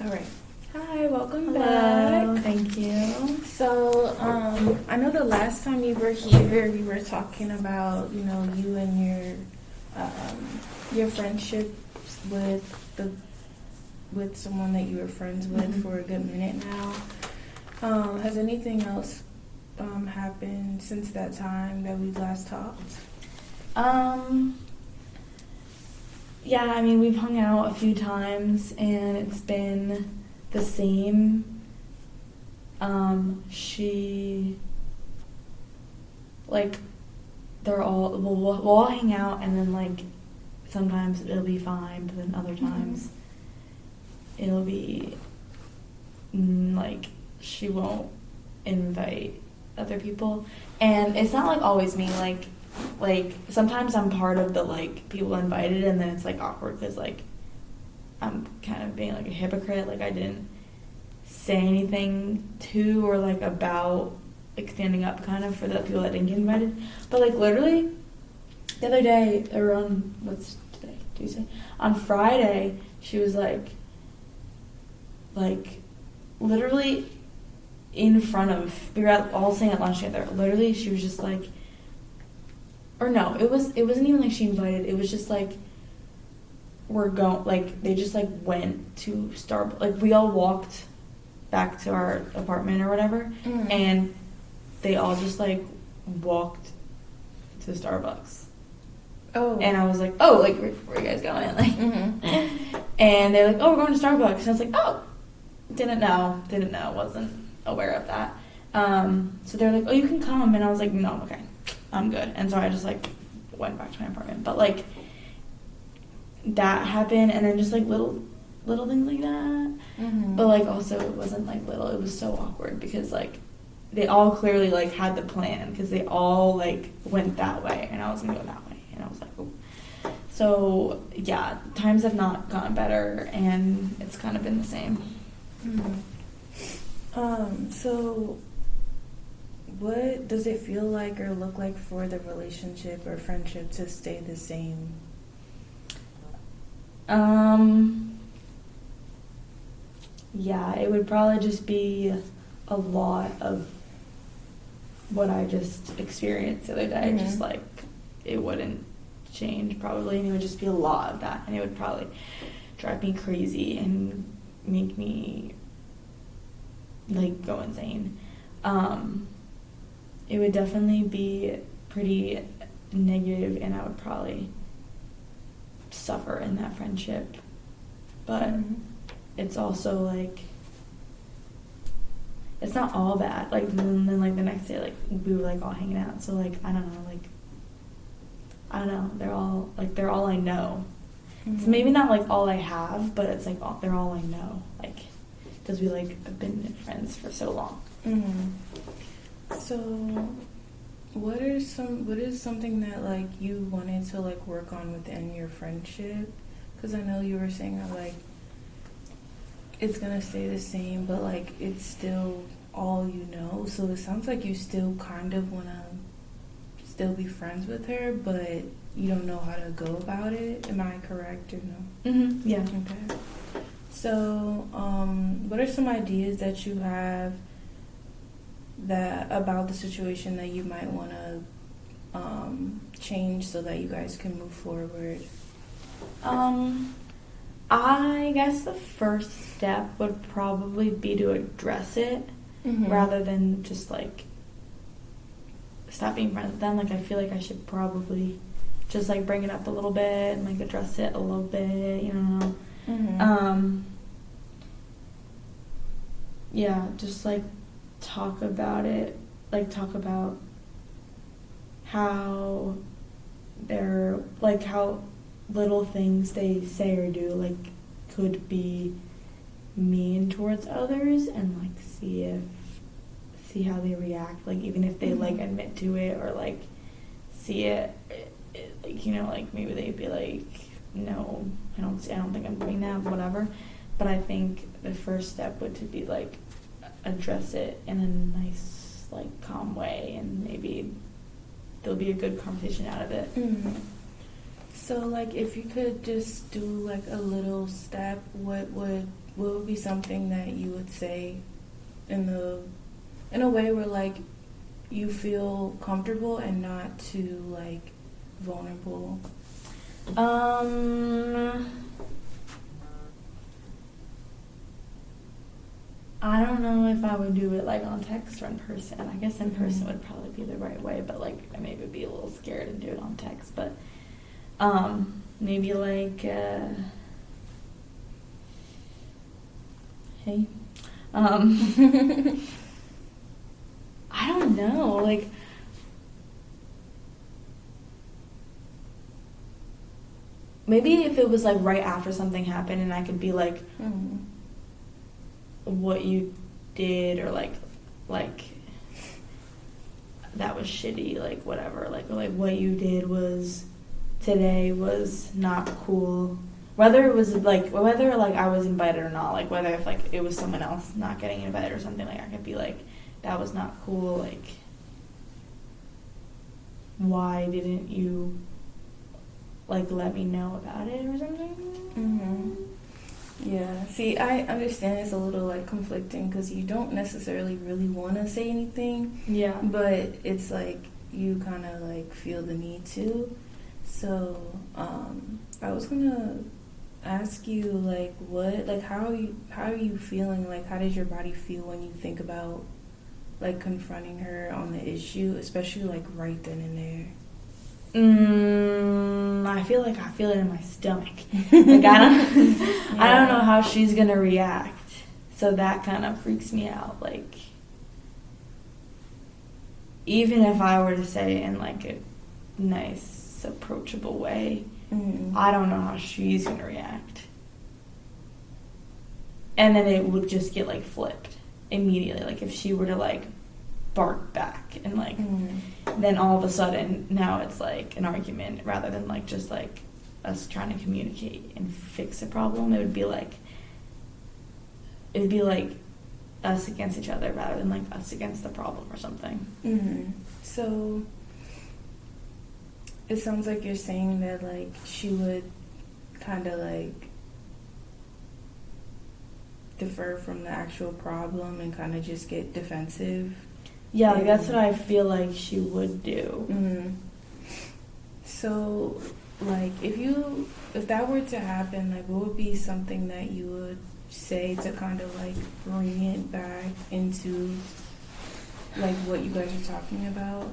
All right. Hi, welcome Hello, back. thank you. So, I know the last time you were here, we were talking about, you and your friendships with someone that you were friends with for a good minute now. Has anything else happened since that time that we last talked? Yeah, I mean, we've hung out a few times and it's been the same. We'll all hang out and then, sometimes it'll be fine, but then other times it'll be, she won't invite other people. And it's not, always me, sometimes I'm part of the, people invited, and then it's, awkward because, I'm kind of being, a hypocrite. I didn't say anything to or, about, standing up kind of for the people that didn't get invited. But, literally, the other day, or on, what's today? Tuesday? On Friday, she was, literally in front of, we were all sitting at lunch together. Literally, she was just, or no, it wasn't even she invited. It was just we're going, they just went to Starbucks. We all walked back to our apartment or whatever, and they all just walked to Starbucks. Oh. And I was like, oh, where are you guys going? And they're like, oh, we're going to Starbucks. And I was like, oh, didn't know, wasn't aware of that. So they're like, oh, you can come. And I was like, no, I'm okay. I'm good. And so I just went back to my apartment. But that happened, and then just little things like that. But also it wasn't little. It was so awkward because they all clearly had the plan because they all went that way, and I was gonna go that way, and I was like, oh. So yeah, times have not gotten better, and it's kind of been the same. So what does it feel like or look like for the relationship or friendship to stay the same? Yeah, it would probably just be a lot of what I just experienced the other day. Just it wouldn't change probably, and it would just be a lot of that, and it would probably drive me crazy and make me go insane. It would definitely be pretty negative, and I would probably suffer in that friendship. But it's also it's not all bad. Then the next day we were all hanging out. So I don't know. They're all I know. It's maybe not all I have, but it's they're all I know. Because we have been friends for so long. So, what is something that you wanted to work on within your friendship? Because I know you were saying that it's gonna stay the same, but it's still all you know. So it sounds like you still kind of wanna still be friends with her, but you don't know how to go about it. Am I correct or no? Yeah. Okay. So, what are some ideas that you have about the situation that you might want to change so that you guys can move forward? I guess the first step would probably be to address it rather than just stop being friends with them. I feel I should probably just bring it up a little bit and address it a little bit, Yeah, just talk about it, talk about how they're how little things they say or do could be mean towards others, and see how they react, even if they admit to it or see it, maybe they'd be no, I don't think I'm doing that, whatever. But I think the first step would to be address it in a nice calm way, and maybe there'll be a good conversation out of it. So if you could just do a little step, what would what would be something that you would say in a way where like you feel comfortable and not too like vulnerable? I don't know if I would do it like on text or in person. I guess in person would probably be the right way, but like I maybe be a little scared and do it on text. But maybe like hey, I don't know, like maybe if it was like right after something happened and I could be like, what you did, or like that was shitty, like whatever, like what you did was today was not cool, whether it was like I was invited or not, like whether if like it was someone else not getting invited or something, like I could be like, that was not cool, like why didn't you like let me know about it or something. Yeah, see, I understand it's a little like conflicting because you don't necessarily really want to say anything. Yeah. But it's like you kind of like feel the need to. So I was gonna ask you like how are you feeling? Like how does your body feel when you think about like confronting her on the issue, especially like right then and there? I feel it in my stomach. Like I don't know how she's gonna react. So that kind of freaks me out. Like even if I were to say it in like a nice, approachable way, I don't know how she's gonna react. And then it would just get like flipped immediately. Like if she were to like bark back and like then all of a sudden now it's like an argument rather than like just like us trying to communicate and fix a problem. It would be like us against each other rather than like us against the problem or something. So it sounds like you're saying that like she would kind of like defer from the actual problem and kind of just get defensive. Yeah, like that's what I feel like she would do. So, like, if that were to happen, like, what would be something that you would say to kind of like bring it back into like what you guys are talking about?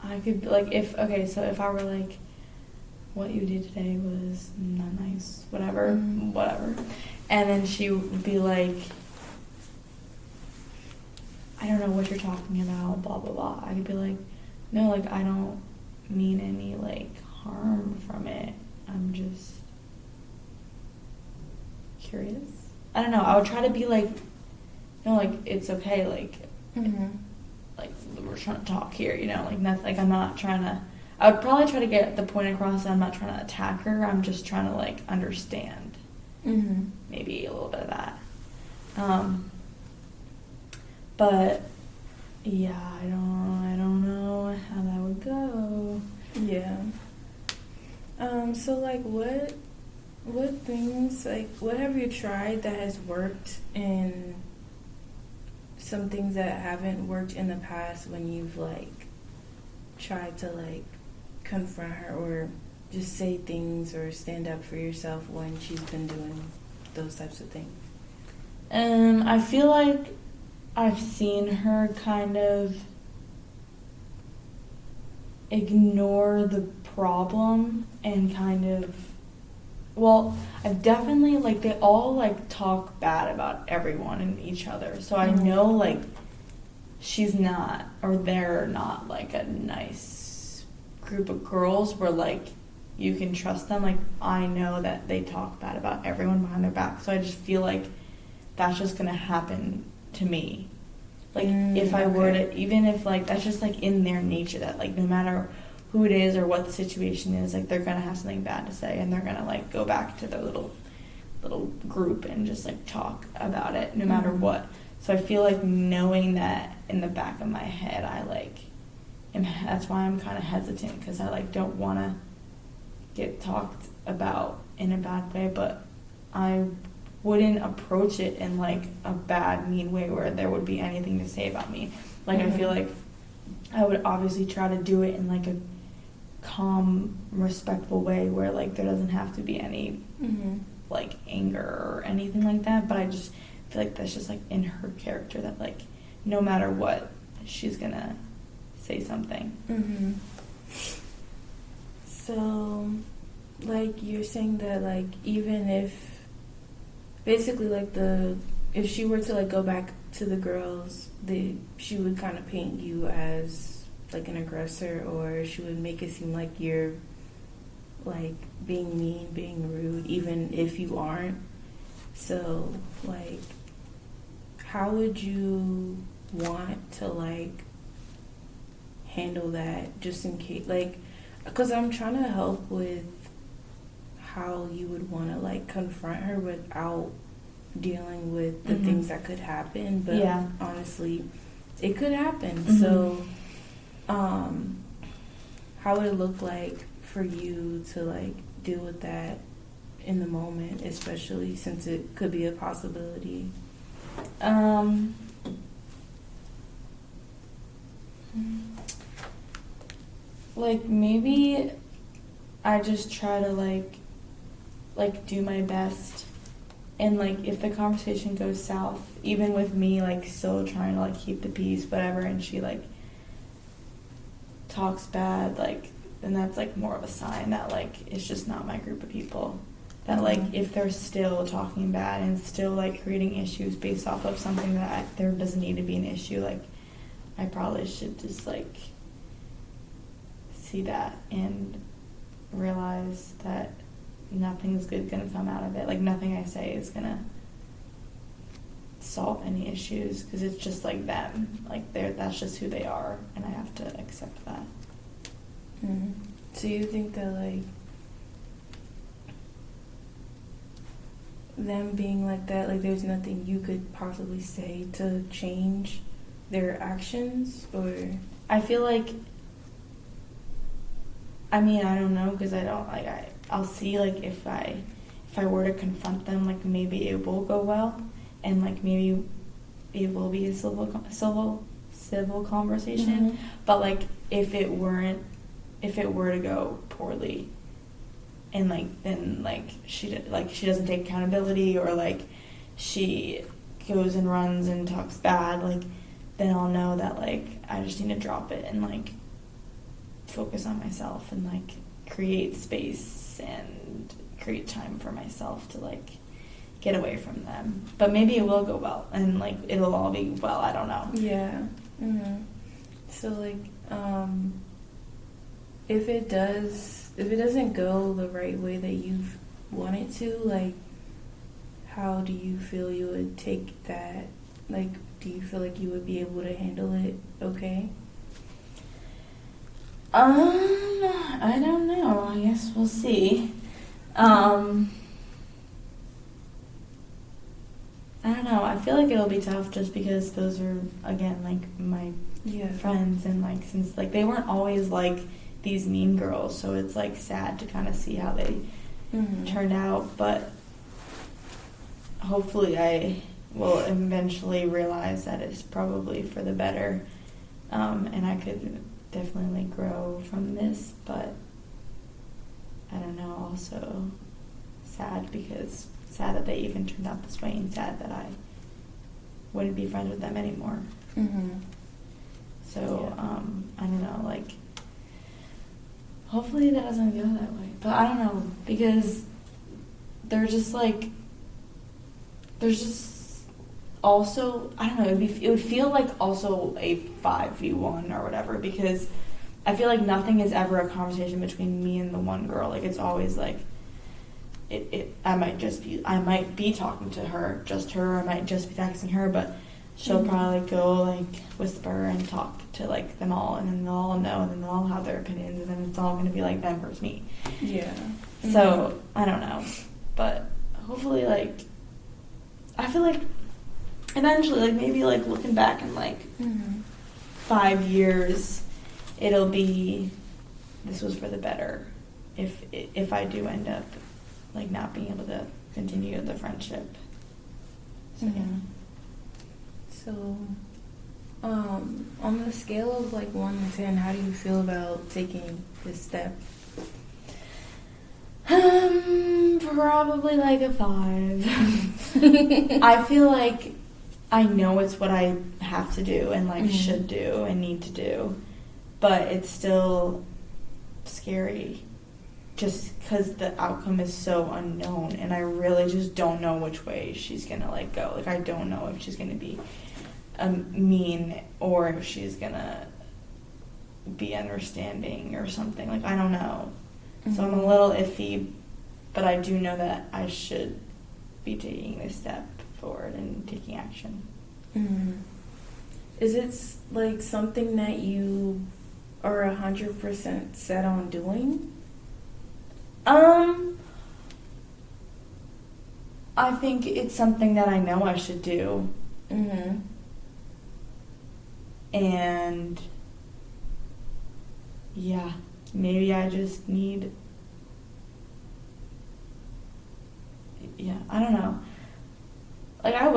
I could like if I were like, what you did today was not nice, whatever, and then she would be like, I don't know what you're talking about, blah blah blah. I could be like, no, like I don't mean any like harm from it. I'm just curious. I don't know. I would try to be like, no, like it's okay, like like we're trying to talk here, you know, like that's like I'm not trying to. I would probably try to get the point across that I'm not trying to attack her. I'm just trying to like understand. Maybe a little bit of that. But yeah, I don't know how that would go. Yeah. So like what things, like what have you tried that has worked and some things that haven't worked in the past when you've like tried to like confront her or just say things or stand up for yourself when she's been doing those types of things? I feel like I've seen her kind of ignore the problem and kind of, well, I've definitely, like, they all, like, talk bad about everyone and each other. So I know, like, she's not, or they're not, like, a nice group of girls where, like, you can trust them. Like, I know that they talk bad about everyone behind their back. So I just feel like that's just going to happen to me. Like, if I were to, even if, like, that's just, like, in their nature that, like, no matter who it is or what the situation is, like, they're going to have something bad to say and they're going to, like, go back to their little group and just, like, talk about it no matter what. So I feel like knowing that in the back of my head, I, like, that's why I'm kind of hesitant, because I like don't want to get talked about in a bad way, but I wouldn't approach it in like a bad, mean way where there would be anything to say about me. Like I feel like I would obviously try to do it in like a calm, respectful way where like there doesn't have to be any like anger or anything like that, but I just feel like that's just like in her character that like no matter what she's gonna say something. So like you're saying that like even if basically like if she were to like go back to the girls, she would kind of paint you as like an aggressor, or she would make it seem like you're like being mean, being rude, even if you aren't. So like how would you want to like handle that, just in case, like, because I'm trying to help with how you would want to like confront her without dealing with the things that could happen, but honestly it could happen. So how would it look like for you to like deal with that in the moment, especially since it could be a possibility? Like maybe I just try to like do my best, and like if the conversation goes south, even with me like still trying to like keep the peace, whatever, and she like talks bad, like then that's like more of a sign that like it's just not my group of people. That like if they're still talking bad and still like creating issues based off of something that there doesn't need to be an issue, like I probably should just like see that and realize that nothing's good gonna come out of it. Like nothing I say is gonna solve any issues, because it's just like them. Like that's just who they are, and I have to accept that. So you think that like them being like that, like there's nothing you could possibly say to change their actions? Or I feel like, I mean, I don't know, because I don't like I'll see like if I were to confront them, like maybe it will go well, and like maybe it will be a civil conversation. But like if it were to go poorly, and like then like she doesn't take accountability, or like she goes and runs and talks bad, like then I'll know that like I just need to drop it and like focus on myself and like create space and create time for myself to like get away from them. But maybe it will go well, and like it'll all be well, I don't know. So like if it doesn't go the right way that you've wanted to, like how do you feel you would take that? Like do you feel like you would be able to handle it okay? I don't know. I guess we'll see. I don't know. I feel like it'll be tough just because those are, again, like my friends, and like since like they weren't always like these mean girls, so it's like sad to kind of see how they turned out. But hopefully I will eventually realize that it's probably for the better, and I could definitely grow from this. But I don't know, also sad that they even turned out this way, and sad that I wouldn't be friends with them anymore. So I don't know, like hopefully that doesn't go that way, but I don't know, because they're just like, there's just also, I don't know, it would feel like also a 5v1 or whatever, because I feel like nothing is ever a conversation between me and the one girl. Like it's always like I might be talking to her, just her, or I might just be texting her, but she'll probably go like whisper and talk to like them all, and then they'll all know, and then they'll all have their opinions, and then it's all going to be like them versus me. So I don't know, but hopefully, like I feel like eventually, like maybe like looking back in like 5 years, it'll be, this was for the better if I do end up like not being able to continue the friendship. So, yeah. So, on the scale of like 1 to 10, how do you feel about taking this step? Probably like a 5. I feel like I know it's what I have to do and like should do and need to do, but it's still scary just because the outcome is so unknown, and I really just don't know which way she's gonna like go. Like, I don't know if she's gonna be mean or if she's gonna be understanding or something. Like, I don't know. So I'm a little iffy, but I do know that I should be taking this step forward and taking action. Is it like something that you are 100% set on doing? I think it's something that I know I should do. And yeah, maybe I just need, I don't know. Like, I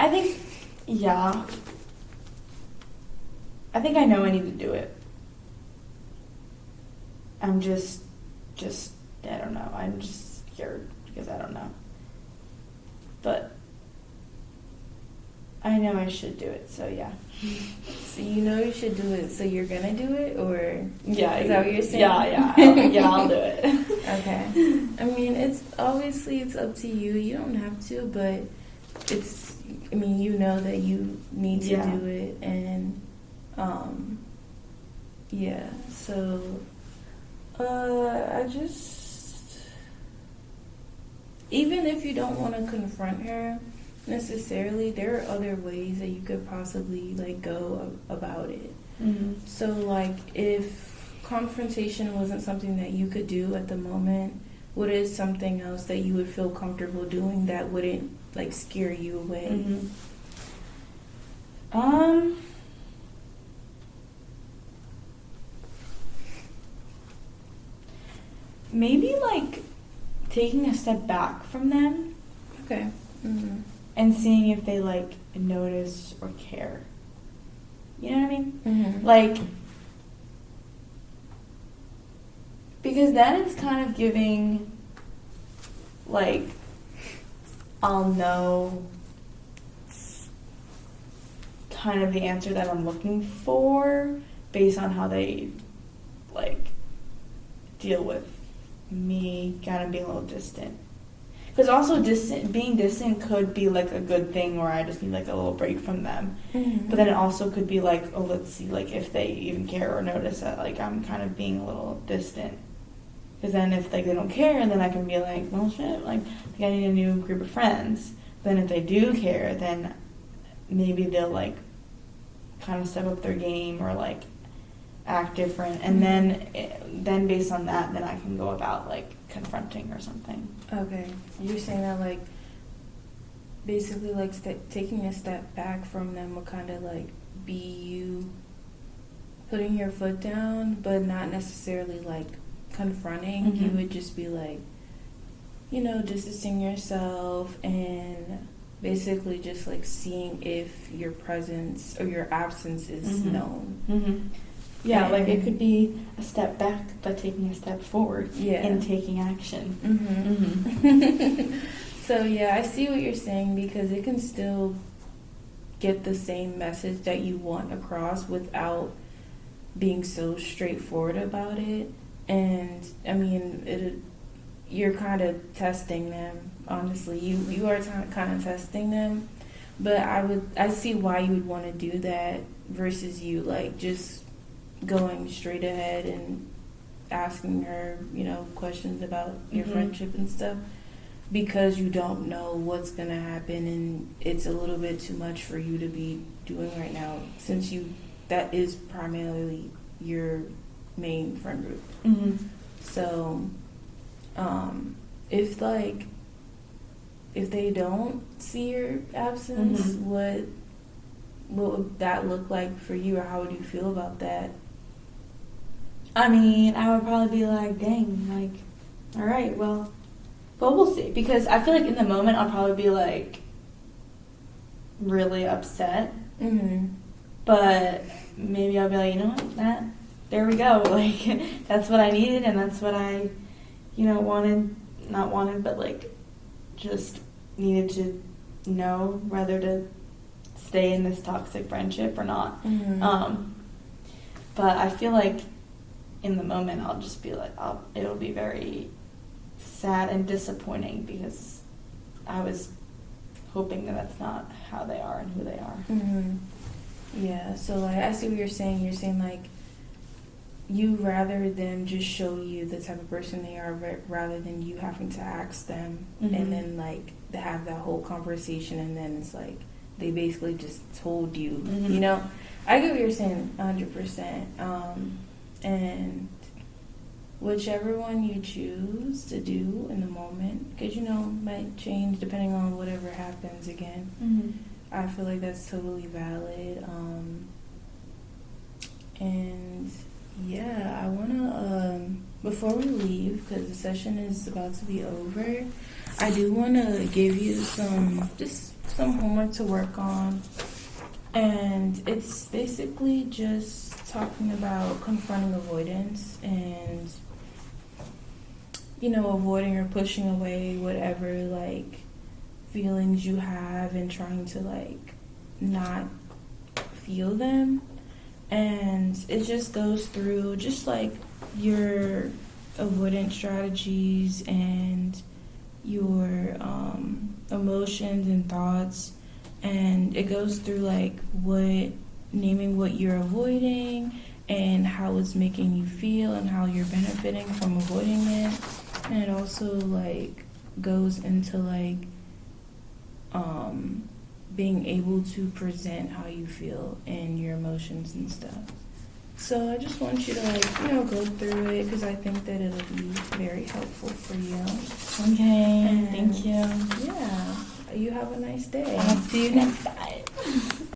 think, I think I know I need to do it. I'm just, I don't know. I'm just scared because I don't know. But I know I should do it, so yeah. So you know you should do it, so you're gonna do it, or yeah, is that what you're saying? Yeah, I'll do it. Okay. I mean, it's obviously it's up to you. You don't have to, but it's. I mean, you know that you need to do it, and yeah. So, I just, even if you don't want to confront her necessarily, there are other ways that you could possibly like go about it. So like, if confrontation wasn't something that you could do at the moment, what is something else that you would feel comfortable doing that wouldn't like scare you away? Maybe like taking a step back from them. Okay. And seeing if they like notice or care. You know what I mean? Like, because then it's kind of giving, like, I'll know kind of the answer that I'm looking for based on how they like deal with me kind of being a little distant. Because also being distant could be like a good thing where I just need like a little break from them. But then it also could be like, oh, let's see like if they even care or notice that like I'm kind of being a little distant. Because then if like they don't care, then I can be like, well shit, like I need a new group of friends. Then if they do care, then maybe they'll like kind of step up their game or like act different, and then based on that, then I can go about like confronting or something. Okay, you're saying that like basically like taking a step back from them would kind of like be you putting your foot down, but not necessarily like confronting. You would just be like, you know, distancing yourself and basically just like seeing if your presence or your absence is known. Yeah, like it could be a step back, but taking a step forward and taking action. So yeah, I see what you're saying, because it can still get the same message that you want across without being so straightforward about it. And I mean, you're kind of testing them. Honestly, you are kind of testing them, but I see why you would want to do that versus you like just going straight ahead and asking her, you know, questions about your friendship and stuff, because you don't know what's gonna happen, and it's a little bit too much for you to be doing right now, since that is primarily your main friend group. So if they don't see your absence, what what would that look like for you, or how would you feel about that? I mean, I would probably be like, dang, like, all right, well, but we'll see. Because I feel like in the moment, I'll probably be like really upset. Mm-hmm. But maybe I'll be like, you know what, there we go. Like, that's what I needed, and that's what I, not wanted, but like, just needed to know whether to stay in this toxic friendship or not. Mm-hmm. But I feel like in the moment, I'll just be like, it'll be very sad and disappointing because I was hoping that that's not how they are and who they are. Mm-hmm. Yeah, so like I see what you're saying. You're saying like you rather them just show you the type of person they are rather than you having to ask them and then like to have that whole conversation, and then it's like they basically just told you, you know? I get what you're saying 100%. And whichever one you choose to do in the moment, because might change depending on whatever happens again. I feel like that's totally valid. And yeah, I want to, before we leave, because the session is about to be over, I do want to give you some homework to work on. And it's basically just talking about confronting avoidance and, avoiding or pushing away whatever, like, feelings you have and trying to, like, not feel them. And it just goes through just, like, your avoidance strategies and your emotions and thoughts. And it goes through, like, naming what you're avoiding and how it's making you feel and how you're benefiting from avoiding it. And it also, like, goes into, like, being able to present how you feel and your emotions and stuff. So I just want you to, like, go through it because I think that it'll be very helpful for you. Okay, and thank you. Yeah, you have a nice day. I'll see you next time.